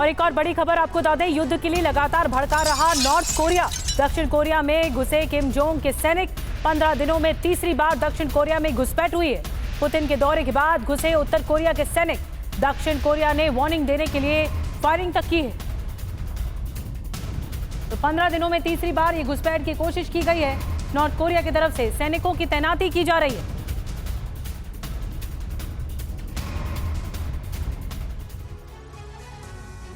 और एक और बड़ी खबर आपको बता दें, युद्ध के लिए लगातार भड़का रहा नॉर्थ कोरिया। दक्षिण कोरिया में घुसे किम जोंग के सैनिक, 15 दिनों में तीसरी बार दक्षिण कोरिया में घुसपैठ हुई है। पुतिन के दौरे के बाद घुसे उत्तर कोरिया के सैनिक, दक्षिण कोरिया ने वार्निंग देने के लिए फायरिंग तक की है। तो 15 दिनों में तीसरी बार ये घुसपैठ की कोशिश की गई है। नॉर्थ कोरिया की तरफ से सैनिकों की तैनाती की जा रही है।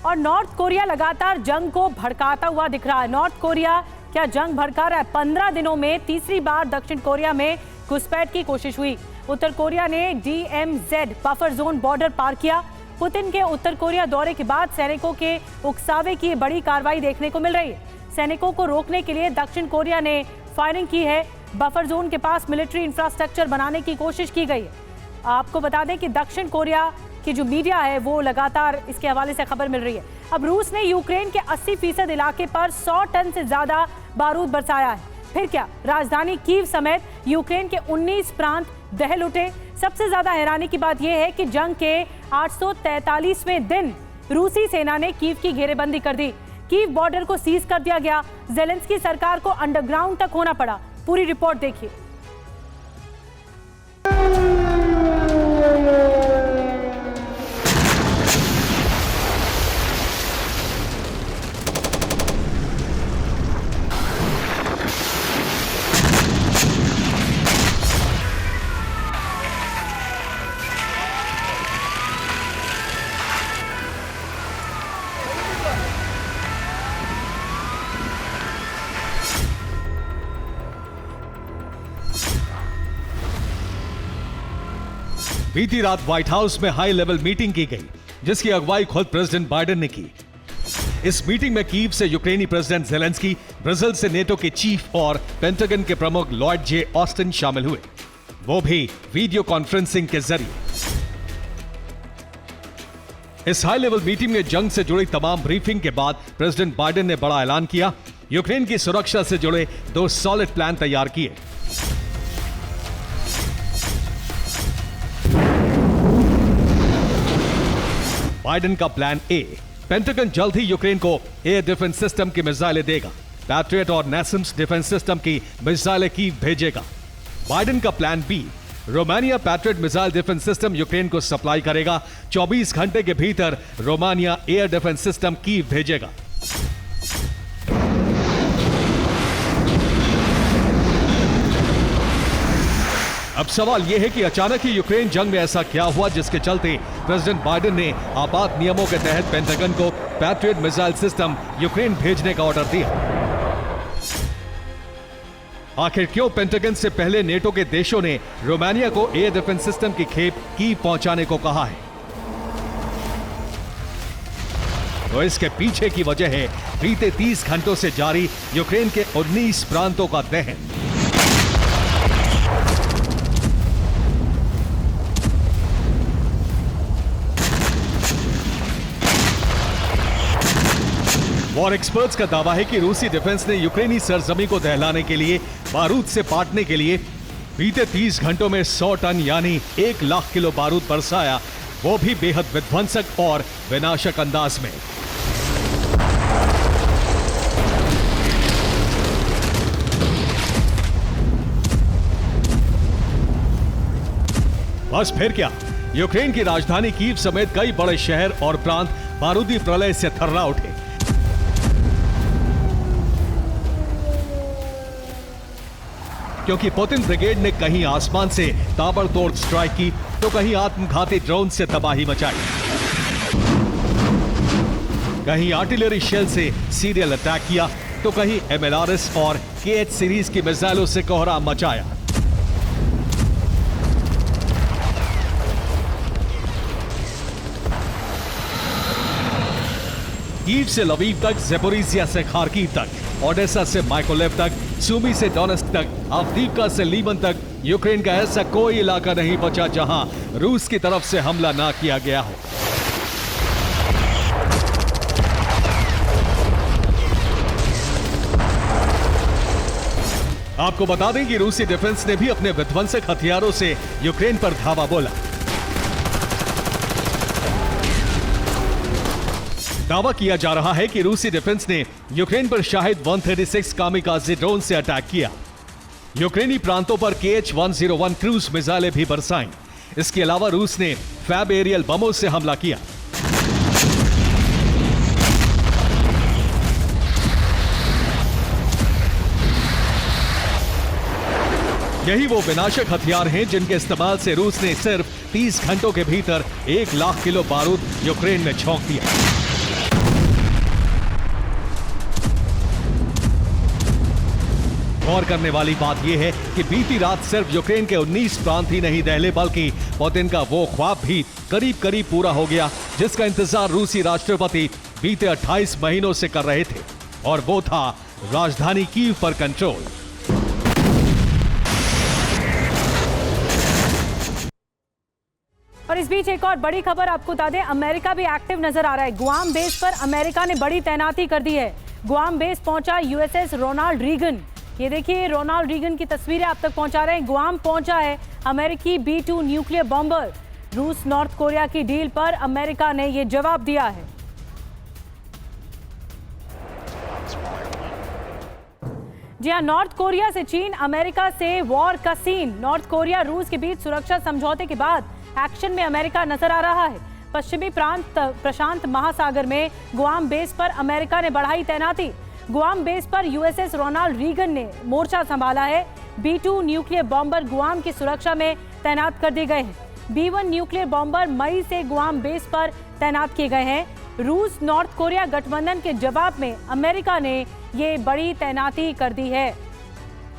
और नॉर्थ कोरिया लगातार जंग को भड़काता हुआ दिख रहा है। नॉर्थ कोरिया क्या जंग भड़का रहा है? 15 दिनों में तीसरी बार दक्षिण कोरिया में घुसपैठ की कोशिश हुई। उत्तर कोरिया ने DMZ बफर जोन बॉर्डर पार किया। पुतिन के उत्तर कोरिया दौरे के बाद सैनिकों के उकसावे की बड़ी कार्रवाई देखने को मिल रही है। सैनिकों को रोकने के लिए दक्षिण कोरिया ने फायरिंग की है। बफर जोन के पास मिलिट्री इंफ्रास्ट्रक्चर बनाने की कोशिश की गई है। आपको बता दें कि दक्षिण कोरिया की जो मीडिया है वो लगातार इसके हवाले से खबर मिल रही है। अब रूस ने यूक्रेन के 80% इलाके पर 100 टन से ज्यादा बारूद बरसाया है। फिर क्या, राजधानी कीव समेत यूक्रेन के 19 प्रांत दहल उठे। सबसे ज्यादा हैरानी की बात यह है कि जंग के 843वें दिन रूसी सेना ने कीव की घेरेबंदी कर दी। कीव बॉर्डर को सीज कर दिया गया। जेलेंस्की सरकार को अंडरग्राउंड तक होना पड़ा। पूरी रिपोर्ट देखिए। बीती रात व्हाइट हाउस में हाई लेवल मीटिंग की गई, जिसकी अगुवाई खुद प्रेसिडेंट बाइडेन ने की। इस मीटिंग में कीव से यूक्रेनी प्रेसिडेंट जेलेंस्की, ब्राजील से नेटो के चीफ और पेंटागन के प्रमुख लॉयड जे ऑस्टिन शामिल हुए, वो भी वीडियो कॉन्फ्रेंसिंग के जरिए। इस हाई लेवल मीटिंग में जंग से जुड़ी तमाम ब्रीफिंग के बाद प्रेसिडेंट बाइडेन ने बड़ा ऐलान किया। यूक्रेन की सुरक्षा से जुड़े 2 सॉलिड प्लान तैयार किए। बाइडेन का प्लान ए, पेंटागन जल्द ही यूक्रेन को एयर डिफेंस सिस्टम की मिसाइलें देगा। पैट्रियट और नेसम्स डिफेंस सिस्टम की मिसाइलें कीव भेजेगा। बाइडेन का plan B, Romania Patriot missile defence system Ukraine को सप्लाई करेगा। 24 घंटे के भीतर Romania air defence system Kyiv भेजेगा। अब सवाल यह है कि अचानक ही यूक्रेन जंग में ऐसा क्या हुआ जिसके चलते प्रेसिडेंट बाइडेन ने आपात नियमों के तहत पेंटागन को पैट्रियट मिसाइल सिस्टम यूक्रेन भेजने का ऑर्डर दिया। आखिर क्यों पेंटागन से पहले नेटो के देशों ने रोमानिया को एयर डिफेंस सिस्टम की खेप कीव पहुंचाने को कहा है? तो इसके पीछे की वजह है बीते 30 घंटों से जारी यूक्रेन के 19 प्रांतों का दहन। वॉर एक्सपर्ट्स का दावा है कि रूसी डिफेंस ने यूक्रेनी सरजमी को दहलाने के लिए, बारूद से पाटने के लिए बीते 30 घंटों में 100 टन यानी 1 लाख किलो बारूद बरसाया, वो भी बेहद विध्वंसक और विनाशक अंदाज में। बस फिर क्या, यूक्रेन की राजधानी कीव समेत कई बड़े शहर और प्रांत बारूदी प्रलय से थर्रा उठे। क्योंकि पुतिन ब्रिगेड ने कहीं आसमान से ताबड़तोड़ स्ट्राइक की तो कहीं आत्मघाती ड्रोन से तबाही मचाई, कहीं आर्टिलरी शेल से सीरियल अटैक किया तो कहीं MLRS और KH सीरीज की मिसाइलों से कोहराम मचाया। कीव से लवीव तक, ज़ेपोरिजिया से खार्किव तक, ओडेसा से माइकोलेव तक, सुमी से डोनेस्क तक, अवदीव्का से लीमन तक, यूक्रेन का ऐसा कोई इलाका नहीं बचा जहां रूस की तरफ से हमला ना किया गया हो। आपको बता दें कि रूसी डिफेंस ने भी अपने विध्वंसक हथियारों से यूक्रेन पर धावा बोला। दावा किया जा रहा है कि रूसी डिफेंस ने यूक्रेन पर शाहिद 136 कामिकाज़े ड्रोन से अटैक किया। यूक्रेनी प्रांतों पर KH-101 क्रूज मिसाइलें भी बरसाईं। इसके अलावा रूस ने फैब एरियल बमों से हमला किया। यही वो विनाशक हथियार हैं जिनके इस्तेमाल से रूस ने सिर्फ 30 घंटों के भीतर 1 लाख किलो बारूद यूक्रेन में झोंक दिया। गौर करने वाली बात यह है कि बीती रात सिर्फ यूक्रेन के 19 प्रांत ही नहीं दहले, बल्कि पुतिन का वो ख्वाब भी करीब करीब पूरा हो गया जिसका इंतजार रूसी राष्ट्रपति बीते 28 महीनों से कर रहे थे, और वो था राजधानी कीव पर कंट्रोल। और इस बीच एक और बड़ी खबर आपको बता दें, अमेरिका भी एक्टिव नजर आ रहा है। गुआम बेस पर अमेरिका ने बड़ी तैनाती कर दी है। गुआम बेस पहुंचा यूएसएस रोनाल्ड रीगन। ये देखिए रोनाल्ड रीगन की तस्वीरें आप तक पहुंचा रहे हैं। गुआम पहुंचा है अमेरिकी B-2 न्यूक्लियर बॉम्बर। रूस नॉर्थ कोरिया की डील पर अमेरिका ने ये जवाब दिया है। जी हां, नॉर्थ कोरिया से चीन, अमेरिका से वॉर का सीन। नॉर्थ कोरिया रूस के बीच सुरक्षा समझौते के बाद एक्शन में अमेरिका नजर आ रहा है। पश्चिमी प्रांत प्रशांत महासागर में गुआम बेस पर अमेरिका ने बढ़ाई तैनाती। गुआम बेस पर यूएसएस रोनाल्ड रीगन ने मोर्चा संभाला है। B-2 न्यूक्लियर बॉम्बर गुआम की सुरक्षा में तैनात कर दिए गए हैं। B-1 न्यूक्लियर बॉम्बर मई से गुआम बेस पर तैनात किए गए हैं। रूस नॉर्थ कोरिया गठबंधन के जवाब में अमेरिका ने ये बड़ी तैनाती कर दी है।